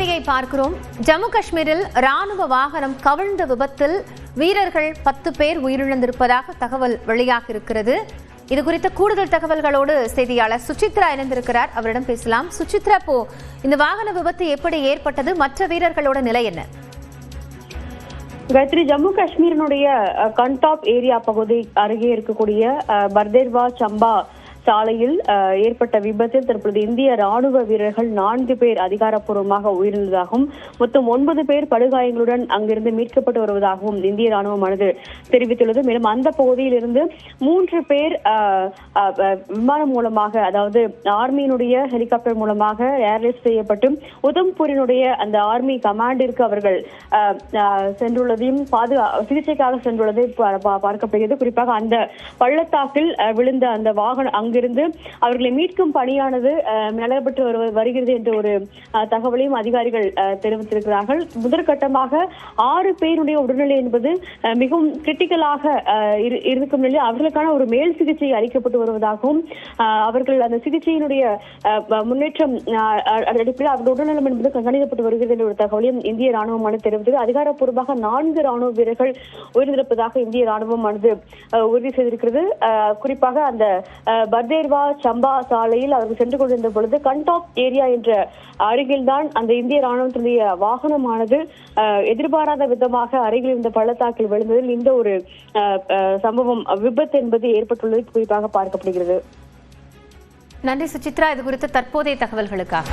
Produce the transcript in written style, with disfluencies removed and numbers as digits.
செய்தியை பார்க்கிறோம். ஜம்மு காஷ்மீரில் ராணுவ வாகனம் கவிழ்ந்த விபத்தில் வீரர்கள் 10 பேர் உயிரிழந்திருப்பதாக தகவல் வெளியாக இருக்கிறது. இது குறித்த கூடுதல் தகவல்களோடு செய்தியாளர் சுசித்ரா இணைந்திருக்கிறார். அவரிடம் பேசலாம். சுசித்ரா, இந்த வாகன விபத்து எப்படி ஏற்பட்டது? மற்ற வீரர்களோட நிலை என்ன? காயத்ரி, ஜம்மு காஷ்மீரினுடைய கண்டாப் ஏரியா பகுதி அருகே இருக்கக்கூடிய பர்தேர்வா சம்பா சாலையில் ஏற்பட்ட விபத்தில் தற்போது இந்திய ராணுவ வீரர்கள் 4 பேர் அதிகாரப்பூர்வமாக உயிரிழந்ததாகவும் மொத்தம் 9 பேர் படுகாயங்களுடன் அங்கிருந்து மீட்கப்பட்டு வருவதாகவும் இந்திய ராணுவமானது தெரிவித்துள்ளது. மேலும் அந்த பகுதியில் இருந்து 3 பேர் விமானம் மூலமாக, அதாவது ஆர்மியினுடைய ஹெலிகாப்டர் மூலமாக ஏர்லிஃப்ட் செய்யப்பட்டு உதம்பூரினுடைய அந்த ஆர்மி கமாண்டிற்கு அவர்கள் சென்றுள்ளதையும் சிகிச்சைக்காக சென்றுள்ளதை பார்க்கப்படுகிறது. குறிப்பாக அந்த பள்ளத்தாக்கில் விழுந்த அந்த வாகனம் அங்கிருந்து அவர்களை மீட்கும் பணியானது நடைபெற்று வருகிறது என்ற ஒரு தகவலையும் அதிகாரிகள் தெரிவித்திருக்கிறார்கள். முதற்கட்டமாக 6 பேருடைய உடல்நிலை என்பது மிகவும் கிரிட்டிக்கலாக இருக்கும் நிலையில் அவர்களுக்கான ஒரு மேல் சிகிச்சை அளிக்கப்பட்டு வருவதாகவும் அவர்கள் அந்த சிகிச்சையினுடைய முன்னேற்றம் அடிப்படையில் அவர்கள் உடல்நலம் என்பது கண்காணிக்கப்பட்டு வருகிறது என்ற ஒரு தகவலையும் இந்திய ராணுவமானது தெரிவித்தது. அதிகாரப்பூர்வமாக 4 ராணுவ வீரர்கள் உயிரிழந்திருப்பதாக இந்திய ராணுவமானது உறுதி செய்திருக்கிறது. குறிப்பாக அந்த பர்தேர்வா சம்பா சாலையில் அவர்கள் சென்று கொண்டிருந்த பொழுது கண்டாப் ஏரியா என்ற அருகில்தான் அந்த இந்திய ராணுவத்தினுடைய வாகனமானது எதிர்பாராத விதமாக அருகில் இருந்த பள்ளத்தாக்கில் விழுந்ததில் இந்த ஒரு சம்பவம் விபத்து என்பது ஏற்பட்டுள்ளது குறிப்பாக பார்க்கப்படுகிறது. நன்றி சுசித்ரா, இது குறித்த தற்போதைய தகவல்களுக்காக.